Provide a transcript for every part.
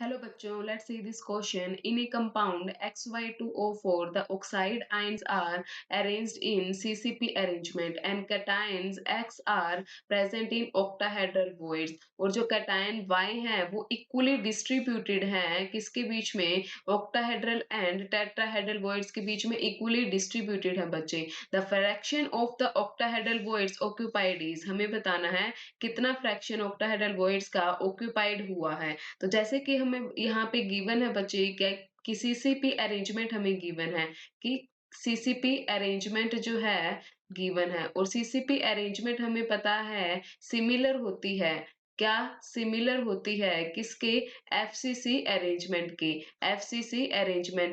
Hello बच्चों, let's see this question. In a compound XY2O4, the oxide ions are arranged in CCP arrangement and cations X are present in octahedral voids. और जो cation Y है वो equally distributed है किसके बीच में octahedral and tetrahedral voids के बीच में equally distributed है बच्चे. The fraction of the octahedral voids occupied is हमें बताना है कितना fraction octahedral voids का occupied हुआ है. तो जैसे कि हमें यहाँ पे गिवन है बच्चे क्या कि सीसीपी अरेंजमेंट हमें गिवन है कि सीसीपी अरेंजमेंट जो है गिवन है और सीसीपी अरेंजमेंट हमें पता है सिमिलर होती है. क्या सिमिलर होती है किसके एफसीसी अरेंजमेंट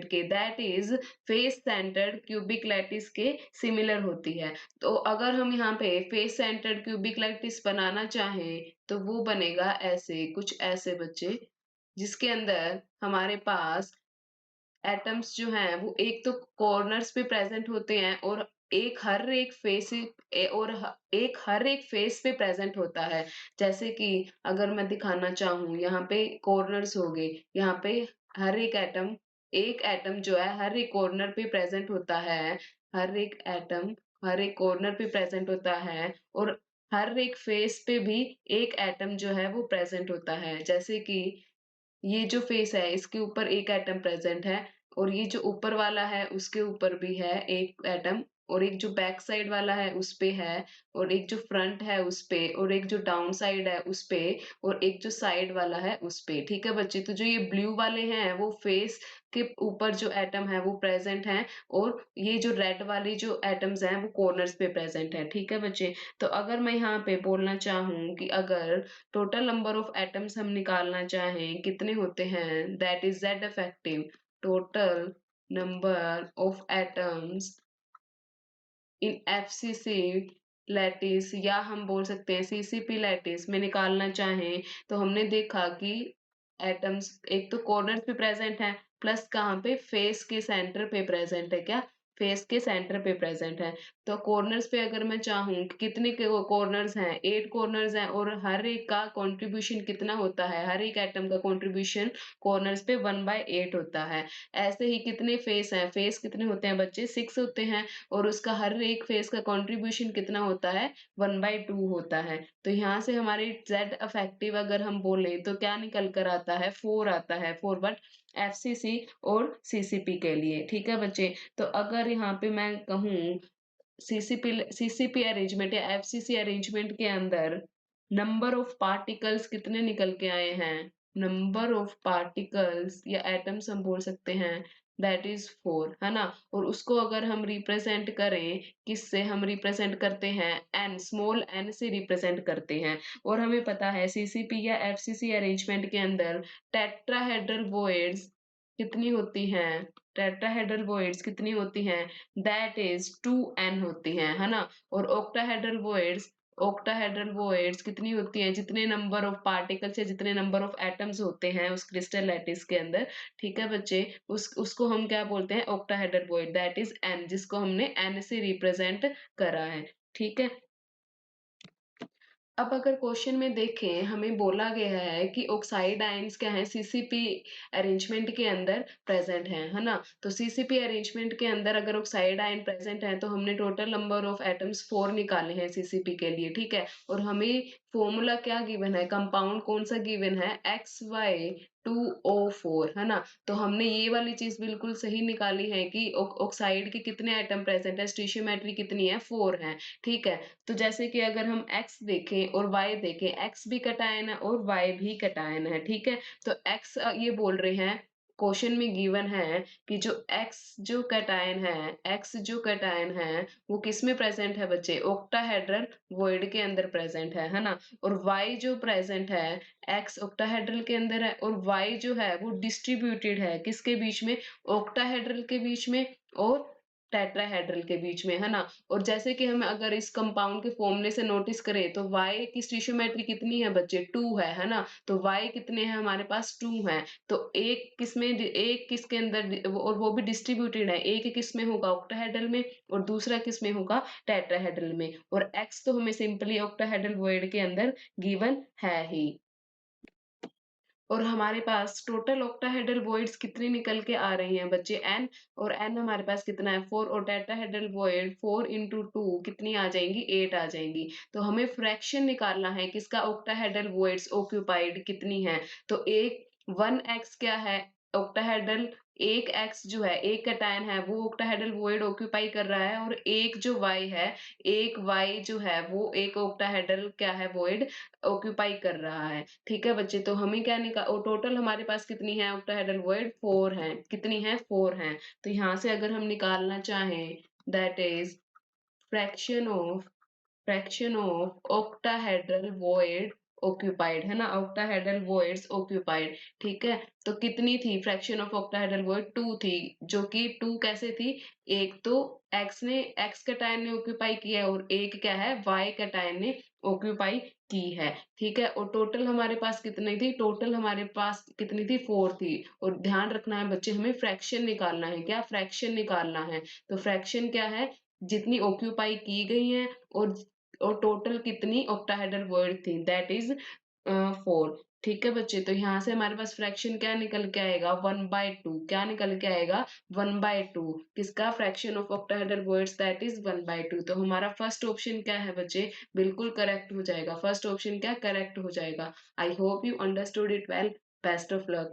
के that is face centred cubic lattice के सिमिलर होती है. तो अगर हम यहाँ पे फेस सेंटर्ड क्यूबिक लैटिस बनाना चाहें तो वो बनेगा ऐसे कुछ ऐसे बच्चे जिसके अंदर हमारे पास एटम्स जो हैं वो एक तो कॉर्नर्स पे प्रेजेंट होते हैं और एक हर एक फेस पे प्रेजेंट होता है. जैसे कि अगर मैं दिखाना चाहूँ यहाँ पे कॉर्नर्स हो गए. यहाँ पे हर एक एटम जो है हर एक कॉर्नर पे प्रेजेंट होता है. हर एक एटम हर एक कॉर्नर पे प्रेजेंट होता है और हर एक फेस पे भी एक एटम जो है वो प्रेजेंट होता है. जैसे कि ये जो फेस है इसके ऊपर एक एटम प्रेजेंट है और ये जो ऊपर वाला है उसके ऊपर भी है एक एटम और एक जो बैक साइड वाला है उस पे है और एक जो फ्रंट है उस पे और एक जो डाउन साइड है उस पे और एक जो साइड वाला है उस पे. ठीक है बच्चे, तो जो ये ब्लू वाले हैं वो फेस के ऊपर जो एटम है वो प्रेजेंट है और ये जो रेड वाली जो एटम्स हैं वो कॉर्नर्स पे प्रेजेंट है. ठीक है बच्चे, तो अगर मैं यहाँ पे बोलना चाहूँ कि अगर टोटल नंबर ऑफ एटम्स हम निकालना चाहें कितने होते हैं that is Z effective. Total number of atoms in FCC lattice या हम बोल सकते हैं सीसीपी लैटिस में निकालना चाहें तो हमने देखा कि एटम्स एक तो कॉर्नर पे प्रेजेंट है प्लस कहाँ पे फेस के सेंटर पे प्रेजेंट है. क्या फेस के सेंटर पे प्रेजेंट है. तो कॉर्नर्स पे अगर मैं चाहूँ कि कितने के कॉर्नर्स हैं 8 कॉर्नर्स हैं और हर एक का कंट्रीब्यूशन कितना होता है हर एक एटम का कंट्रीब्यूशन कॉर्नर्स पे 1/8 होता है. ऐसे ही कितने फेस हैं फेस कितने होते हैं बच्चे 6 होते हैं और उसका हर एक फेस का कंट्रीब्यूशन कितना होता है 1/2 होता है. तो यहाँ से हमारे जेड अफेक्टिव अगर हम बोले तो क्या निकल कर आता है 4 आता है 4 बट एफसीसी और सीसीपी के लिए. ठीक है बच्चे, तो अगर यहाँ पे मैं कहूँ सीसीपी अरेंजमेंट या एफसीसी अरेंजमेंट के अंदर नंबर ऑफ पार्टिकल्स कितने निकल के आए हैं. नंबर ऑफ पार्टिकल्स या एटम्स हम बोल सकते हैं दैट इज 4 है ना. और उसको अगर हम रिप्रेजेंट करें किससे हम रिप्रेजेंट करते हैं एन स्मॉल एन से रिप्रेजेंट करते हैं. और हमें पता है सीसीपी या एफसीसी अरेंजमेंट के अंदर टेट्राहेड्रल वॉइड्स कितनी होती हैं. टेट्राहेड्रल वॉइड्स कितनी होती हैं दैट इज 2n होती हैं है ना. और ऑक्टाहेड्रल वॉइड्स कितनी होती हैं जितने नंबर ऑफ पार्टिकल्स या जितने नंबर ऑफ एटम्स होते हैं उस क्रिस्टल लैटिस के अंदर. ठीक है बच्चे, उसको हम क्या बोलते हैं octahedral void that is n जिसको हमने n से रिप्रेजेंट करा है. ठीक है, अब अगर क्वेश्चन में देखें हमें बोला गया है कि ऑक्साइड आयंस क्या है सीसीपी अरेंजमेंट के अंदर प्रेजेंट है ना. तो सीसीपी अरेंजमेंट के अंदर अगर ऑक्साइड आयन प्रेजेंट है तो हमने टोटल नंबर ऑफ एटम्स 4 निकाले हैं सीसीपी के लिए. ठीक है, और हमें फॉर्मूला क्या गिवन है कंपाउंड कौन सा गिवन है XY2O4 है ना. तो हमने ये वाली चीज बिल्कुल सही निकाली है कि ऑक्साइड के कितने एटम प्रेजेंट है स्टीशियोमेट्री कितनी है 4 है. ठीक है, तो जैसे कि अगर हम x देखें और y देखें x भी कटायन है और y भी कटायन है. ठीक है, तो x ये बोल रहे हैं क्वेश्चन में गिवन है कि x जो कटायन है वो किस में प्रेजेंट है बच्चे ऑक्टाहेड्रल वॉइड के अंदर प्रेजेंट है ना. और y जो प्रेजेंट है x ऑक्टाहेड्रल के अंदर है और y जो है वो डिस्ट्रीब्यूटेड है किसके बीच में ऑक्टाहेड्रल के बीच में और टेट्राहेड्रल के बीच में है ना. और जैसे कि हम अगर इस कंपाउंड के फॉर्मूले से नोटिस करें तो y की स्टीशियोमेट्री कितनी है बच्चे 2 है ना. तो y कितने हैं हमारे पास 2 हैं. तो एक किसके अंदर और वो भी डिस्ट्रीब्यूटेड है एक किस में होगा ऑक्टाहेड्रल में और दूसरा किस में होगा टेट्राहेड्रल में. और x तो हमें सिंपली ऑक्टाहेड्रल वॉइड के अंदर गिवन है ही. और हमारे पास टोटल ऑक्टाहेड्रल वॉइड्स कितनी निकल के आ रही हैं बच्चे n, और n हमारे पास कितना है 4, और टेट्राहेड्रल वॉइड 4 इंटू 2 कितनी आ जाएंगी 8 आ जाएंगी। तो हमें फ्रैक्शन निकालना है किसका, ऑक्टाहेड्रल वॉइड्स ऑक्यूपाइड कितनी है। तो एक 1x क्या है ऑक्टाहेड्रल, एक x जो है एक कैटायन है वो ऑक्टाहेड्रल वॉइड ऑक्यूपाई कर रहा है, और एक जो y है, एक y जो है वो एक ऑक्टाहेड्रल क्या है वॉइड ऑक्यूपाई कर रहा है। ठीक है बच्चे, तो हमें क्या निकाल, टोटल हमारे पास कितनी है ऑक्टाहेड्रल वॉइड 4 है, कितनी है 4 है। तो यहाँ से अगर हम निकालना चाहें that is fraction of octahedral void occupied, है ना, octahedral voids occupied। ठीक है, तो कितनी थी फ्रैक्शन ऑफ octahedral void 2 थी, जो कि 2 कैसे थी, एक तो x कैटायन ने ऑक्यूपाई किया है, और एक क्या है y कैटायन ने ऑक्यूपाई की है। ठीक है, और टोटल हमारे पास कितनी थी, टोटल हमारे पास कितनी थी 4 थी। और ध्यान रखना है बच्चे, हमें फ्रैक्शन निकालना है, क्या फ्रैक्शन निकालना है। तो फ्रैक्शन क्या है, जितनी ऑक्यूपाई की गई है और टोटल कितनी ऑक्टाहेड्रल वर्ड थी, दैट इज 4। ठीक है बच्चे, तो यहाँ से हमारे पास फ्रैक्शन क्या निकल के आएगा 1/2, क्या निकल के आएगा 1/2, किसका, fraction of octahedral words that is 1/2। तो हमारा फर्स्ट ऑप्शन क्या है बच्चे, बिल्कुल करेक्ट हो जाएगा, फर्स्ट ऑप्शन क्या करेक्ट हो जाएगा। I hope you understood it well, best of luck.